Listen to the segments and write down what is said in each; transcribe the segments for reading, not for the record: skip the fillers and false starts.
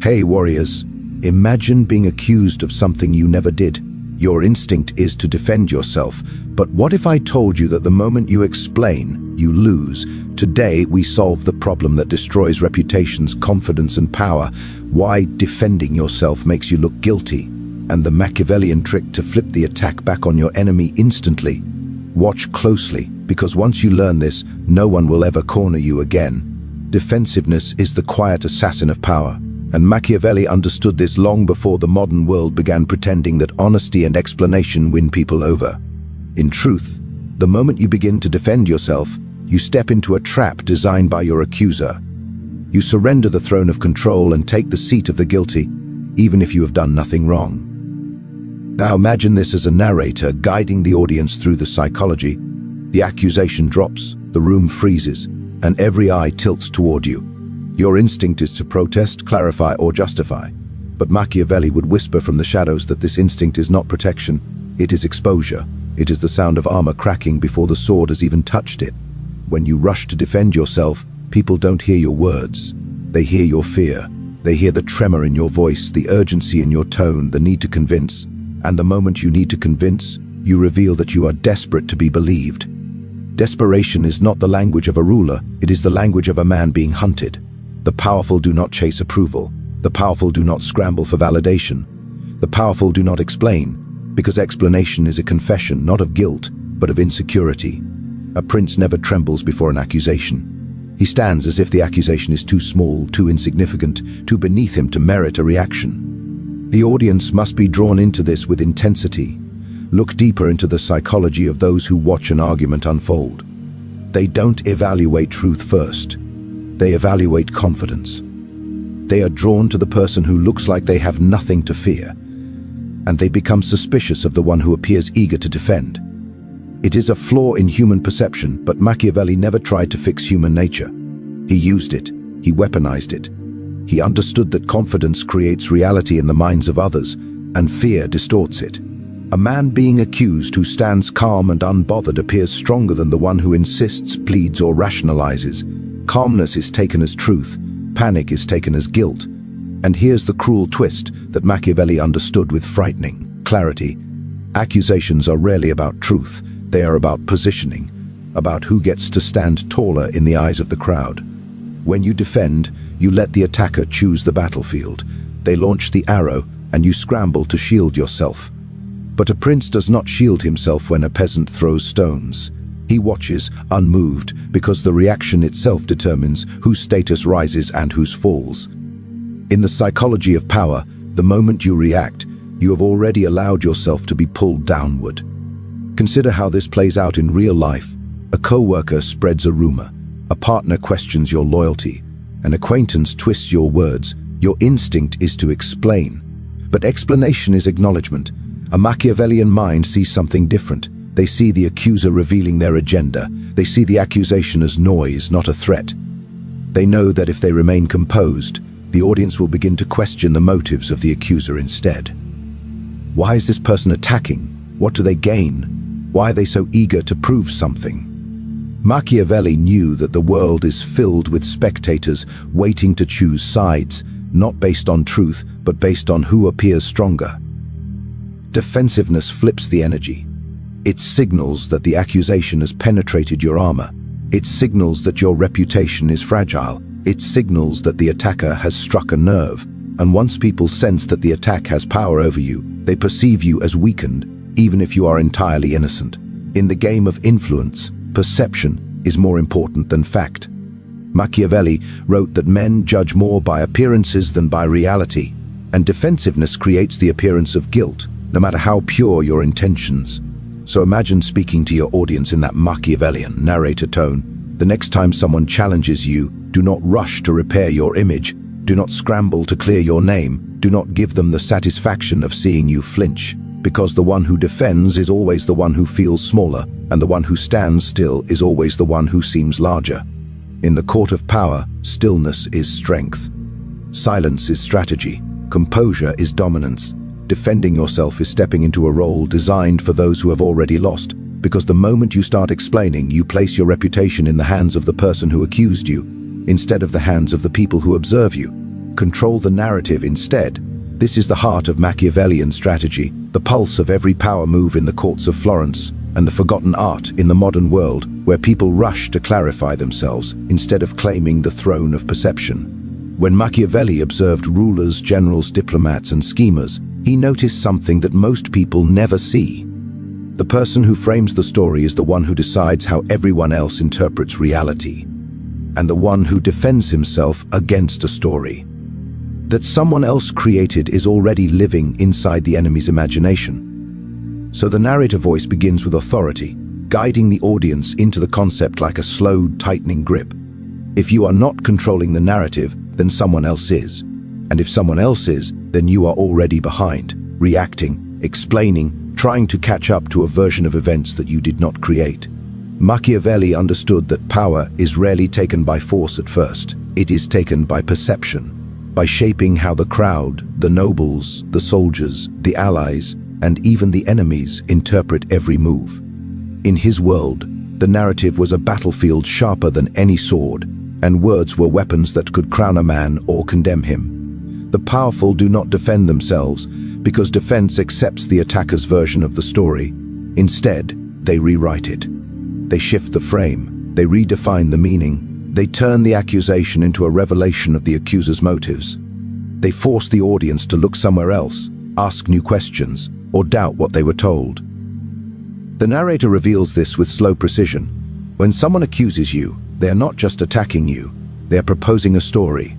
Hey warriors, imagine being accused of something you never did. Your instinct is to defend yourself, but what if I told you that the moment you explain, you lose? Today we solve the problem that destroys reputations, confidence and power. Why defending yourself makes you look guilty, and the Machiavellian trick to flip the attack back on your enemy instantly. Watch closely, because once you learn this, no one will ever corner you again. Defensiveness is the quiet assassin of power. And Machiavelli understood this long before the modern world began pretending that honesty and explanation win people over. In truth, the moment you begin to defend yourself, you step into a trap designed by your accuser. You surrender the throne of control and take the seat of the guilty, even if you have done nothing wrong. Now imagine this as a narrator guiding the audience through the psychology. The accusation drops, the room freezes, and every eye tilts toward you. Your instinct is to protest, clarify, or justify. But Machiavelli would whisper from the shadows that this instinct is not protection, it is exposure. It is the sound of armor cracking before the sword has even touched it. When you rush to defend yourself, people don't hear your words. They hear your fear. They hear the tremor in your voice, the urgency in your tone, the need to convince. And the moment you need to convince, you reveal that you are desperate to be believed. Desperation is not the language of a ruler, it is the language of a man being hunted. The powerful do not chase approval. The powerful do not scramble for validation. The powerful do not explain, because explanation is a confession not of guilt, but of insecurity. A prince never trembles before an accusation. He stands as if the accusation is too small, too insignificant, too beneath him to merit a reaction. The audience must be drawn into this with intensity. Look deeper into the psychology of those who watch an argument unfold. They don't evaluate truth first. They evaluate confidence. They are drawn to the person who looks like they have nothing to fear, and they become suspicious of the one who appears eager to defend. It is a flaw in human perception, but Machiavelli never tried to fix human nature. He used it, he weaponized it. He understood that confidence creates reality in the minds of others, and fear distorts it. A man being accused who stands calm and unbothered appears stronger than the one who insists, pleads, or rationalizes. Calmness is taken as truth, panic is taken as guilt. And here's the cruel twist that Machiavelli understood with frightening clarity. Accusations are rarely about truth, they are about positioning, about who gets to stand taller in the eyes of the crowd. When you defend, you let the attacker choose the battlefield. They launch the arrow, and you scramble to shield yourself. But a prince does not shield himself when a peasant throws stones. He watches, unmoved, because the reaction itself determines whose status rises and whose falls. In the psychology of power, the moment you react, you have already allowed yourself to be pulled downward. Consider how this plays out in real life. A co-worker spreads a rumor, a partner questions your loyalty, an acquaintance twists your words. Your instinct is to explain. But explanation is acknowledgement. A Machiavellian mind sees something different. They see the accuser revealing their agenda. They see the accusation as noise, not a threat. They know that if they remain composed, the audience will begin to question the motives of the accuser instead. Why is this person attacking? What do they gain? Why are they so eager to prove something? Machiavelli knew that the world is filled with spectators waiting to choose sides, not based on truth, but based on who appears stronger. Defensiveness flips the energy. It signals that the accusation has penetrated your armor. It signals that your reputation is fragile. It signals that the attacker has struck a nerve. And once people sense that the attack has power over you, they perceive you as weakened, even if you are entirely innocent. In the game of influence, perception is more important than fact. Machiavelli wrote that men judge more by appearances than by reality, and defensiveness creates the appearance of guilt, no matter how pure your intentions. So imagine speaking to your audience in that Machiavellian narrator tone. The next time someone challenges you, do not rush to repair your image. Do not scramble to clear your name. Do not give them the satisfaction of seeing you flinch. Because the one who defends is always the one who feels smaller, and the one who stands still is always the one who seems larger. In the court of power, stillness is strength. Silence is strategy. Composure is dominance. Defending yourself is stepping into a role designed for those who have already lost, because the moment you start explaining, you place your reputation in the hands of the person who accused you, instead of the hands of the people who observe you. Control the narrative instead. This is the heart of Machiavellian strategy, the pulse of every power move in the courts of Florence, and the forgotten art in the modern world where people rush to clarify themselves instead of claiming the throne of perception. When Machiavelli observed rulers, generals, diplomats, and schemers, he noticed something that most people never see. The person who frames the story is the one who decides how everyone else interprets reality, and the one who defends himself against a story that someone else created is already living inside the enemy's imagination. So the narrator voice begins with authority, guiding the audience into the concept like a slow, tightening grip. If you are not controlling the narrative, then someone else is. And if someone else is, then you are already behind, reacting, explaining, trying to catch up to a version of events that you did not create. Machiavelli understood that power is rarely taken by force at first. It is taken by perception, by shaping how the crowd, the nobles, the soldiers, the allies, and even the enemies interpret every move. In his world, the narrative was a battlefield sharper than any sword, and words were weapons that could crown a man or condemn him. The powerful do not defend themselves because defense accepts the attacker's version of the story. Instead, they rewrite it. They shift the frame, they redefine the meaning, they turn the accusation into a revelation of the accuser's motives. They force the audience to look somewhere else, ask new questions, or doubt what they were told. The narrator reveals this with slow precision. When someone accuses you, they are not just attacking you, they are proposing a story.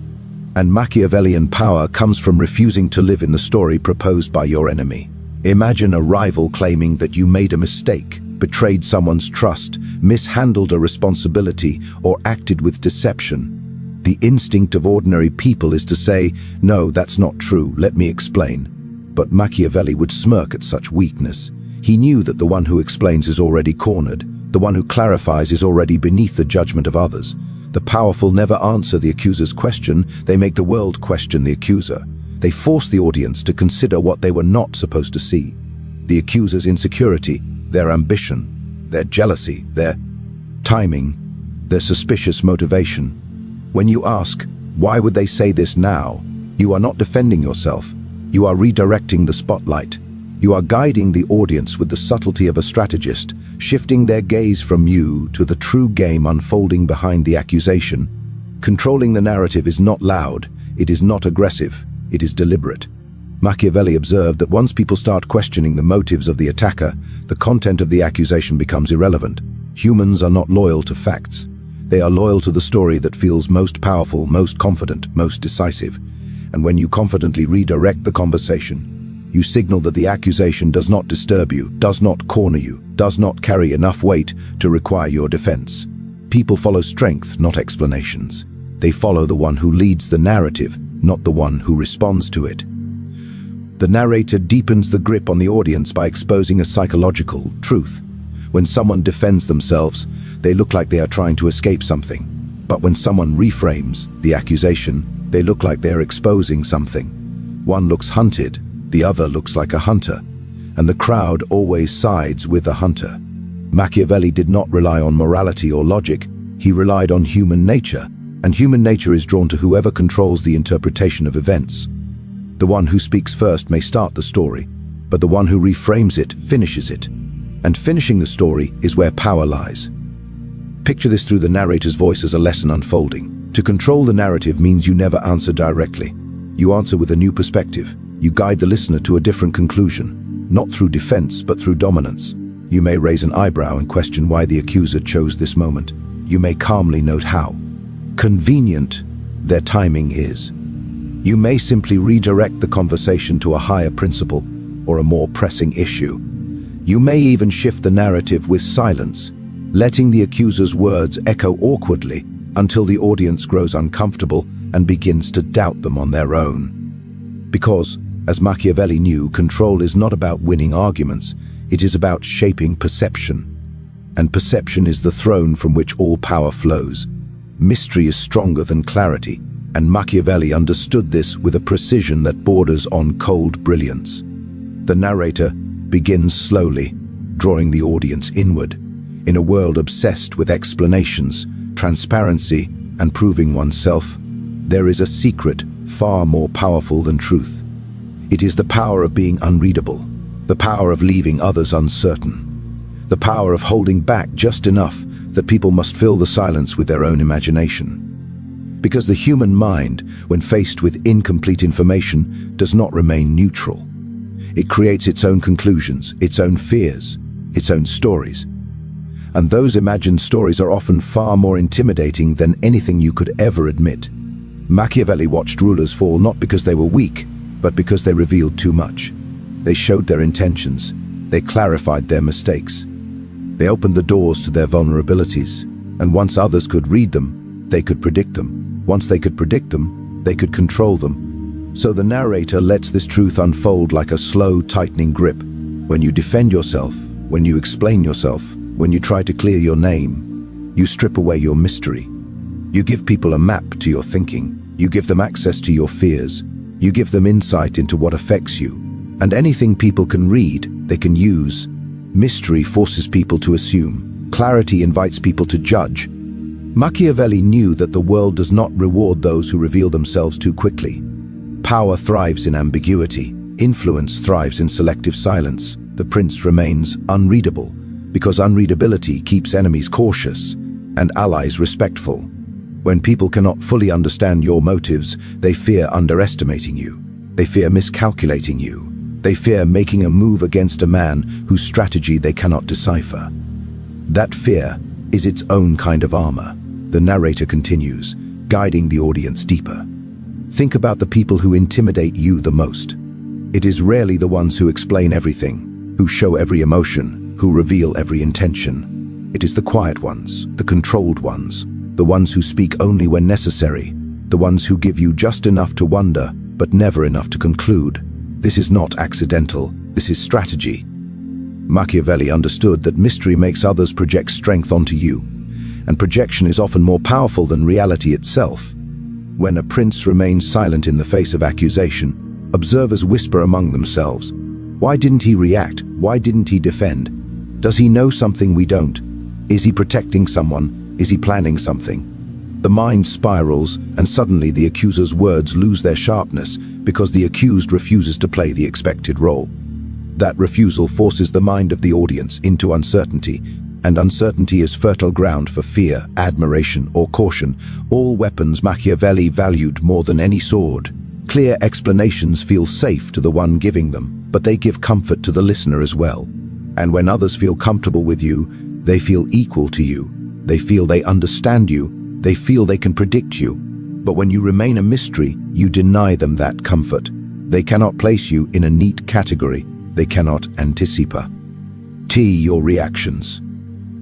And Machiavellian power comes from refusing to live in the story proposed by your enemy. Imagine a rival claiming that you made a mistake, betrayed someone's trust, mishandled a responsibility, or acted with deception. The instinct of ordinary people is to say, "No, that's not true, let me explain." But Machiavelli would smirk at such weakness. He knew that the one who explains is already cornered, the one who clarifies is already beneath the judgment of others. The powerful never answer the accuser's question, they make the world question the accuser. They force the audience to consider what they were not supposed to see. The accuser's insecurity, their ambition, their jealousy, their timing, their suspicious motivation. When you ask, why would they say this now? You are not defending yourself. You are redirecting the spotlight. You are guiding the audience with the subtlety of a strategist, shifting their gaze from you to the true game unfolding behind the accusation. Controlling the narrative is not loud, it is not aggressive, it is deliberate. Machiavelli observed that once people start questioning the motives of the attacker, the content of the accusation becomes irrelevant. Humans are not loyal to facts. They are loyal to the story that feels most powerful, most confident, most decisive. And when you confidently redirect the conversation, you signal that the accusation does not disturb you, does not corner you, does not carry enough weight to require your defense. People follow strength, not explanations. They follow the one who leads the narrative, not the one who responds to it. The narrator deepens the grip on the audience by exposing a psychological truth. When someone defends themselves, they look like they are trying to escape something. But when someone reframes the accusation, they look like they're exposing something. One looks hunted, the other looks like a hunter, and the crowd always sides with the hunter. Machiavelli did not rely on morality or logic, he relied on human nature, and human nature is drawn to whoever controls the interpretation of events. The one who speaks first may start the story, but the one who reframes it finishes it. And finishing the story is where power lies. Picture this through the narrator's voice as a lesson unfolding. To control the narrative means you never answer directly. You answer with a new perspective. You guide the listener to a different conclusion, not through defense, but through dominance. You may raise an eyebrow and question why the accuser chose this moment. You may calmly note how convenient their timing is. You may simply redirect the conversation to a higher principle or a more pressing issue. You may even shift the narrative with silence, letting the accuser's words echo awkwardly until the audience grows uncomfortable and begins to doubt them on their own. Because, as Machiavelli knew, control is not about winning arguments, it is about shaping perception. And perception is the throne from which all power flows. Mystery is stronger than clarity, and Machiavelli understood this with a precision that borders on cold brilliance. The narrator begins slowly, drawing the audience inward. In a world obsessed with explanations, transparency, and proving oneself, there is a secret far more powerful than truth. It is the power of being unreadable, the power of leaving others uncertain, the power of holding back just enough that people must fill the silence with their own imagination. Because the human mind, when faced with incomplete information, does not remain neutral. It creates its own conclusions, its own fears, its own stories. And those imagined stories are often far more intimidating than anything you could ever admit. Machiavelli watched rulers fall not because they were weak, but because they revealed too much. They showed their intentions. They clarified their mistakes. They opened the doors to their vulnerabilities. And once others could read them, they could predict them. Once they could predict them, they could control them. So the narrator lets this truth unfold like a slow, tightening grip. When you defend yourself, when you explain yourself, when you try to clear your name, you strip away your mystery. You give people a map to your thinking. You give them access to your fears. You give them insight into what affects you. And anything people can read, they can use. Mystery forces people to assume. Clarity invites people to judge. Machiavelli knew that the world does not reward those who reveal themselves too quickly. Power thrives in ambiguity. Influence thrives in selective silence. The prince remains unreadable, because unreadability keeps enemies cautious and allies respectful. When people cannot fully understand your motives, they fear underestimating you. They fear miscalculating you. They fear making a move against a man whose strategy they cannot decipher. That fear is its own kind of armor. The narrator continues, guiding the audience deeper. Think about the people who intimidate you the most. It is rarely the ones who explain everything, who show every emotion, who reveal every intention. It is the quiet ones, the controlled ones, the ones who speak only when necessary, the ones who give you just enough to wonder, but never enough to conclude. This is not accidental, this is strategy. Machiavelli understood that mystery makes others project strength onto you, and projection is often more powerful than reality itself. When a prince remains silent in the face of accusation, observers whisper among themselves. Why didn't he react? Why didn't he defend? Does he know something we don't? Is he protecting someone? Is he planning something? The mind spirals, and suddenly the accuser's words lose their sharpness because the accused refuses to play the expected role. That refusal forces the mind of the audience into uncertainty, and uncertainty is fertile ground for fear, admiration, or caution, all weapons Machiavelli valued more than any sword. Clear explanations feel safe to the one giving them, but they give comfort to the listener as well. And when others feel comfortable with you, they feel equal to you. They feel they understand you. They feel they can predict you. But when you remain a mystery, you deny them that comfort. They cannot place you in a neat category. They cannot anticipate your reactions.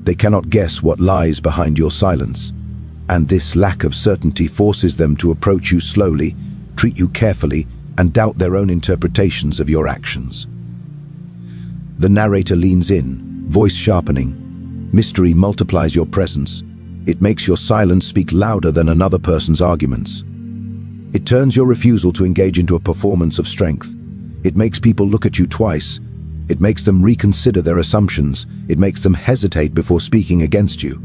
They cannot guess what lies behind your silence. And this lack of certainty forces them to approach you slowly, treat you carefully, and doubt their own interpretations of your actions. The narrator leans in, voice sharpening. Mystery multiplies your presence. It makes your silence speak louder than another person's arguments. It turns your refusal to engage into a performance of strength. It makes people look at you twice. It makes them reconsider their assumptions. It makes them hesitate before speaking against you.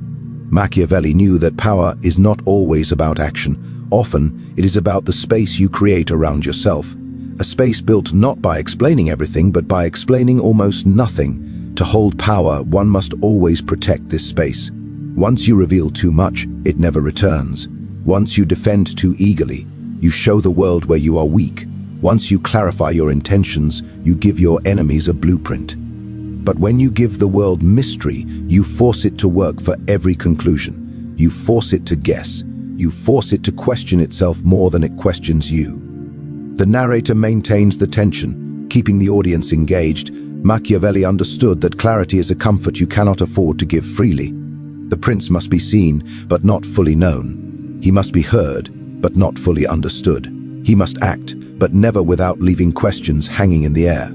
Machiavelli knew that power is not always about action. Often, it is about the space you create around yourself. A space built not by explaining everything, but by explaining almost nothing. To hold power, one must always protect this space. Once you reveal too much, it never returns. Once you defend too eagerly, you show the world where you are weak. Once you clarify your intentions, you give your enemies a blueprint. But when you give the world mystery, you force it to work for every conclusion. You force it to guess. You force it to question itself more than it questions you. The narrator maintains the tension, keeping the audience engaged. Machiavelli understood that clarity is a comfort you cannot afford to give freely. The prince must be seen, but not fully known. He must be heard, but not fully understood. He must act, but never without leaving questions hanging in the air.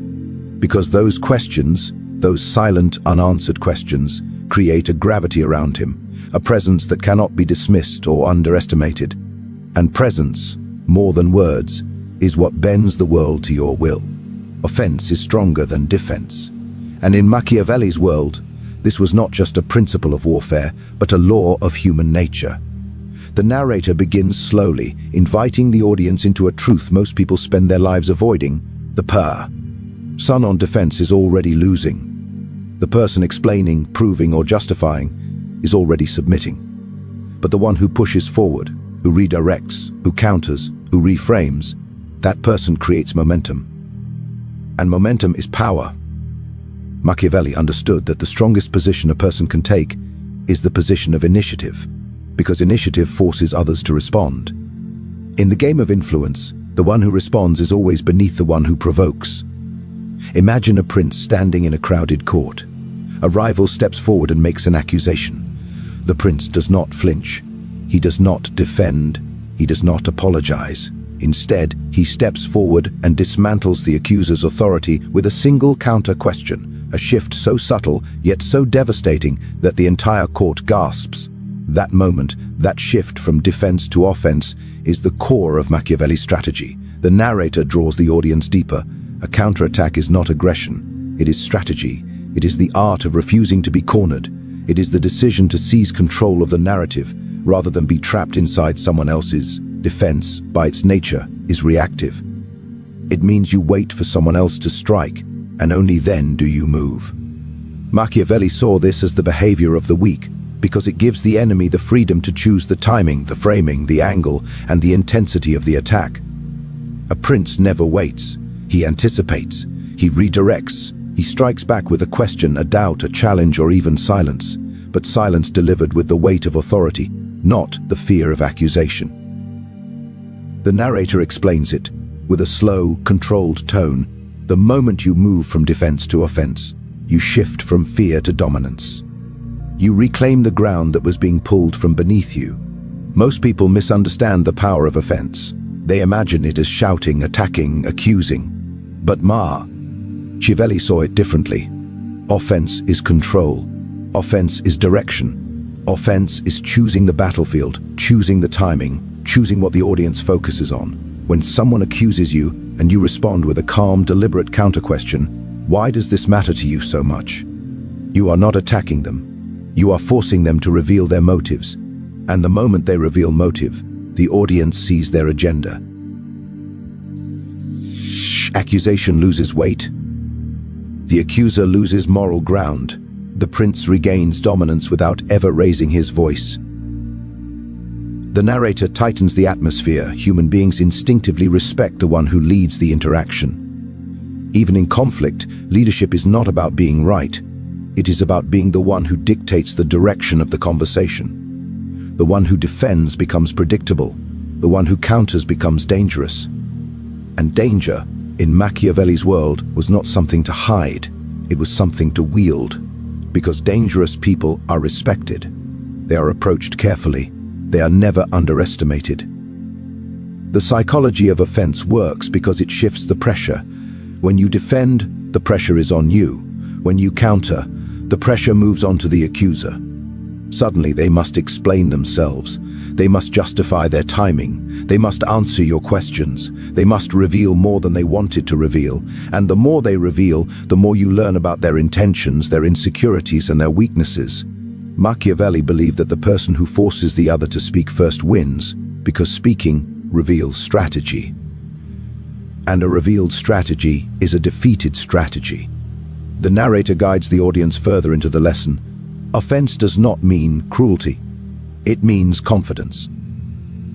Because those questions, those silent, unanswered questions, create a gravity around him, a presence that cannot be dismissed or underestimated. And presence, more than words, is what bends the world to your will. Offense is stronger than defense. And in Machiavelli's world, this was not just a principle of warfare, but a law of human nature. The narrator begins slowly, inviting the audience into a truth most people spend their lives avoiding: the person on defense is already losing. The person explaining, proving, or justifying is already submitting. But the one who pushes forward, who redirects, who counters, who reframes, that person creates momentum. And momentum is power. Machiavelli understood that the strongest position a person can take is the position of initiative, because initiative forces others to respond. In the game of influence, the one who responds is always beneath the one who provokes. Imagine a prince standing in a crowded court. A rival steps forward and makes an accusation. The prince does not flinch. He does not defend. He does not apologize. Instead, he steps forward and dismantles the accuser's authority with a single counter question, a shift so subtle yet so devastating that the entire court gasps. That moment, that shift from defense to offense, is the core of Machiavelli's strategy. The narrator draws the audience deeper. A counterattack is not aggression. It is strategy. It is the art of refusing to be cornered. It is the decision to seize control of the narrative rather than be trapped inside someone else's. Defense, by its nature, is reactive. It means you wait for someone else to strike, and only then do you move. Machiavelli saw this as the behavior of the weak, because it gives the enemy the freedom to choose the timing, the framing, the angle, and the intensity of the attack. A prince never waits. He anticipates. He redirects. He strikes back with a question, a doubt, a challenge, or even silence. But silence delivered with the weight of authority, not the fear of accusation. The narrator explains it, with a slow, controlled tone. The moment you move from defense to offense, you shift from fear to dominance. You reclaim the ground that was being pulled from beneath you. Most people misunderstand the power of offense. They imagine it as shouting, attacking, accusing. But Machiavelli saw it differently. Offense is control. Offense is direction. Offense is choosing the battlefield, choosing the timing, choosing what the audience focuses on. When someone accuses you and you respond with a calm, deliberate counter-question, why does this matter to you so much? You are not attacking them. You are forcing them to reveal their motives. And the moment they reveal motive, the audience sees their agenda. Accusation loses weight. The accuser loses moral ground. The prince regains dominance without ever raising his voice. The narrator tightens the atmosphere. Human beings instinctively respect the one who leads the interaction. Even in conflict, leadership is not about being right. It is about being the one who dictates the direction of the conversation. The one who defends becomes predictable. The one who counters becomes dangerous. And danger, in Machiavelli's world, was not something to hide. It was something to wield. Because dangerous people are respected. They are approached carefully. They are never underestimated. The psychology of offense works because it shifts the pressure. When you defend, the pressure is on you. When you counter, the pressure moves on to the accuser. Suddenly they must explain themselves. They must justify their timing. They must answer your questions. They must reveal more than they wanted to reveal. And the more they reveal, the more you learn about their intentions, their insecurities, and their weaknesses. Machiavelli believed that the person who forces the other to speak first wins, because speaking reveals strategy. And a revealed strategy is a defeated strategy. The narrator guides the audience further into the lesson. Offense does not mean cruelty. It means confidence.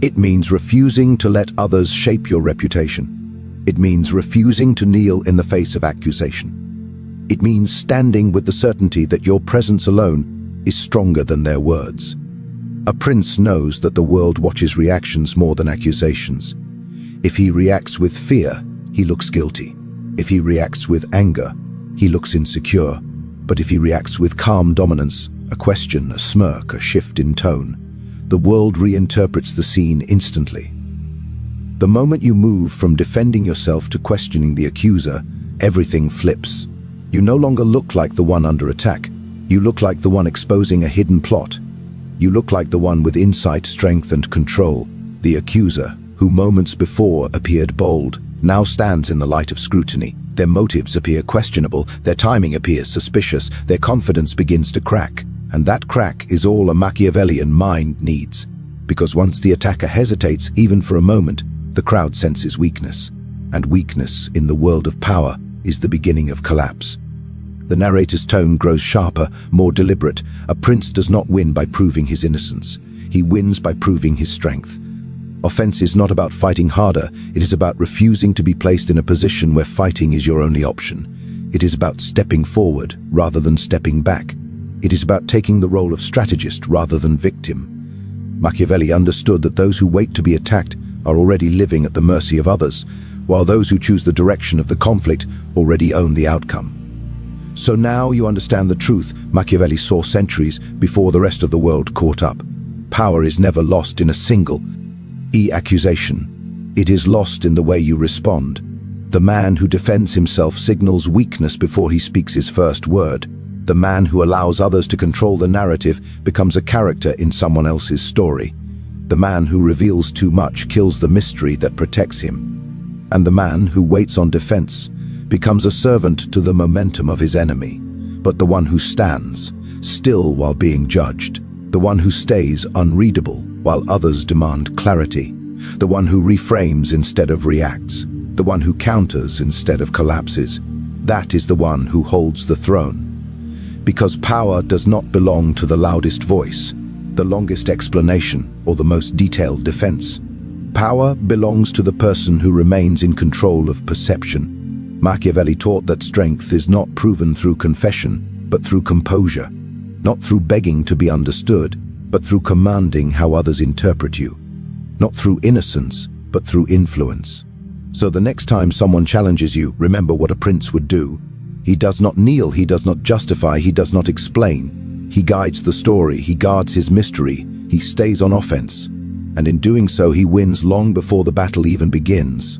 It means refusing to let others shape your reputation. It means refusing to kneel in the face of accusation. It means standing with the certainty that your presence alone is stronger than their words. A prince knows that the world watches reactions more than accusations. If he reacts with fear, he looks guilty. If he reacts with anger, he looks insecure. But if he reacts with calm dominance, a question, a smirk, a shift in tone, the world reinterprets the scene instantly. The moment you move from defending yourself to questioning the accuser, everything flips. You no longer look like the one under attack. You look like the one exposing a hidden plot. You look like the one with insight, strength, and control. The accuser, who moments before appeared bold, now stands in the light of scrutiny. Their motives appear questionable, their timing appears suspicious, their confidence begins to crack. And that crack is all a Machiavellian mind needs. because once the attacker hesitates, even for a moment, the crowd senses weakness. And weakness, in the world of power, is the beginning of collapse. The narrator's tone grows sharper, more deliberate. A prince does not win by proving his innocence. He wins by proving his strength. Offense is not about fighting harder. It is about refusing to be placed in a position where fighting is your only option. It is about stepping forward rather than stepping back. It is about taking the role of strategist rather than victim. Machiavelli understood that those who wait to be attacked are already living at the mercy of others, while those who choose the direction of the conflict already own the outcome. So now you understand the truth Machiavelli saw centuries before the rest of the world caught up. Power is never lost in a single accusation. It is lost in the way you respond. The man who defends himself signals weakness before he speaks his first word. The man who allows others to control the narrative becomes a character in someone else's story. The man who reveals too much kills the mystery that protects him. And the man who waits on defense becomes a servant to the momentum of his enemy. But the one who stands, still while being judged, the one who stays unreadable while others demand clarity, the one who reframes instead of reacts, the one who counters instead of collapses, that is the one who holds the throne. Because power does not belong to the loudest voice, the longest explanation, or the most detailed defense. Power belongs to the person who remains in control of perception. Machiavelli taught that strength is not proven through confession, but through composure, not through begging to be understood, but through commanding how others interpret you, not through innocence, but through influence. So the next time someone challenges you, remember what a prince would do. He does not kneel, he does not justify, he does not explain. He guides the story, he guards his mystery, he stays on offense. And in doing so, he wins long before the battle even begins.